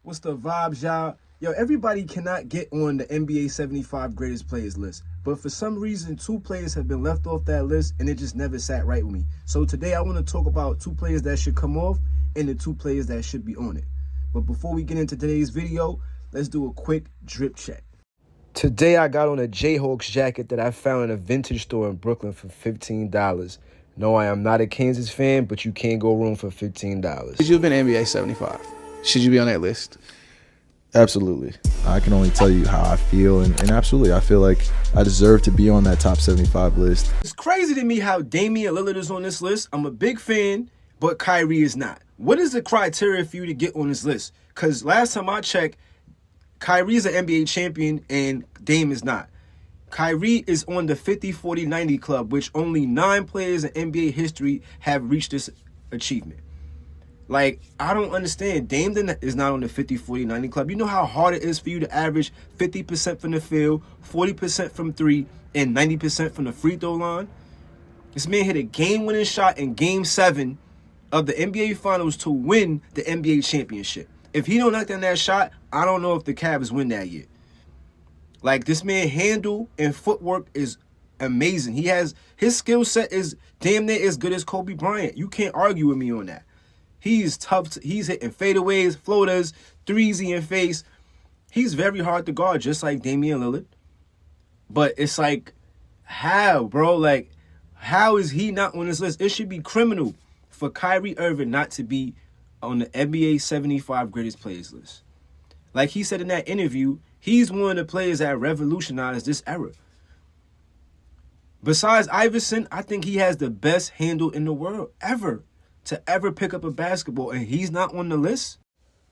What's the vibes, y'all? Yo, everybody cannot get on the NBA 75 greatest players list. But for some reason, two players have been left off that list, and it just never sat right with me. So today I want to talk about two players that should come off and the two players that should be on it. But before we get into today's video, let's do a quick drip check. Today I got on a Jayhawks jacket that I found in a vintage store in Brooklyn for $15. No, I am not a Kansas fan, but you can't go wrong for $15. Should you have been NBA 75? Should you be on that list? Absolutely. I can only tell you how I feel, and absolutely, I feel like I deserve to be on that top 75 list. It's crazy to me how Damian Lillard is on this list. I'm a big fan, but Kyrie is not. What is the criteria for you to get on this list? Because last time I checked, Kyrie is an NBA champion and Dame is not. Kyrie is on the 50-40-90 club, which only 9 players in NBA history have reached this achievement. Like, I don't understand. Dame is not on the 50-40-90 club. You know how hard it is for you to average 50% from the field, 40% from three, and 90% from the free throw line? This man hit a game-winning shot in Game 7 of the NBA Finals to win the NBA championship. If he don't knock down that shot, I don't know if the Cavs win that year. Like, this man handle and footwork is amazing. His skill set is damn near as good as Kobe Bryant. You can't argue with me on that. He's tough. He's hitting fadeaways, floaters, threes in your face. He's very hard to guard, just like Damian Lillard. But it's like, how, bro? Like, how is he not on this list? It should be criminal for Kyrie Irving not to be on the NBA 75 greatest players list. Like he said in that interview, he's one of the players that revolutionized this era. Besides Iverson, I think he has the best handle in the world ever to ever pick up a basketball, and he's not on the list.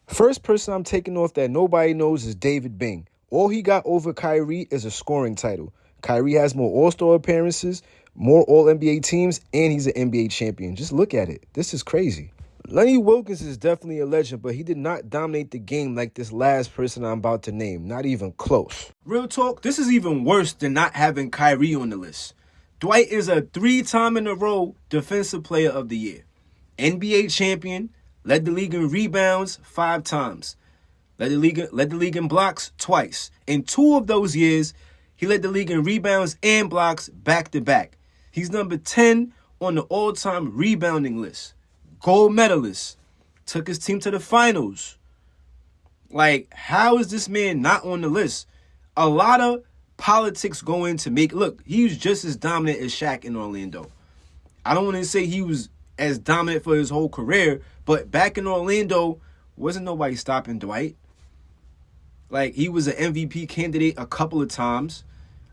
First person I'm taking off that nobody knows is David Bing. All he got over Kyrie is a scoring title. Kyrie has more All-Star appearances, more All-NBA teams, and he's an NBA champion. Just look at it. This is crazy. Lenny Wilkins is definitely a legend, but he did not dominate the game like this last person I'm about to name. Not even close. Real talk, this is even worse than not having Kyrie on the list. Dwight is a 3-time in a row Defensive Player of the Year. NBA champion, led the league in rebounds 5 times. Led the league in blocks twice. In 2 of those years, he led the league in rebounds and blocks back-to-back. He's number 10 on the all-time rebounding list. Gold medalist. Took his team to the finals. Like, how is this man not on the list? A lot of politics go into look, he was just as dominant as Shaq in Orlando. I don't want to say he was as dominant for his whole career, but back in Orlando, wasn't nobody stopping Dwight. Like, he was an MVP candidate a couple of times.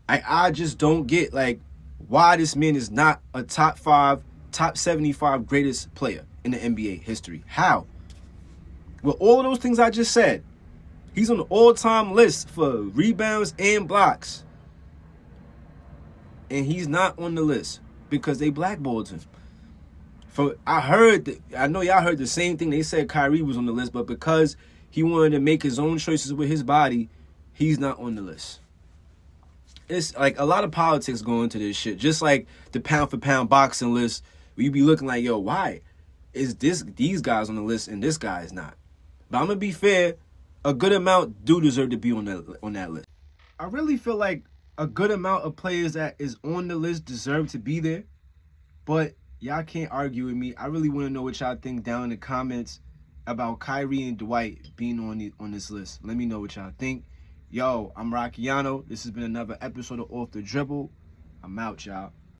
I just don't get, like, why this man is not a top 5, top 75 greatest player in the NBA history. How? With all of those things I just said, he's on the all-time list for rebounds and blocks. And he's not on the list because they blackballed him. I know y'all heard the same thing. They said Kyrie was on the list, but because he wanted to make his own choices with his body, he's not on the list. It's like a lot of politics going into this shit. Just like the pound-for-pound boxing list, where you be looking like, yo, why is these guys on the list and this guy is not? But I'm going to be fair, a good amount do deserve to be on that list. I really feel like a good amount of players that is on the list deserve to be there, but y'all can't argue with me. I really want to know what y'all think down in the comments about Kyrie and Dwight being on this list. Let me know what y'all think. Yo, I'm Rockiano. This has been another episode of Off the Dribble. I'm out, y'all.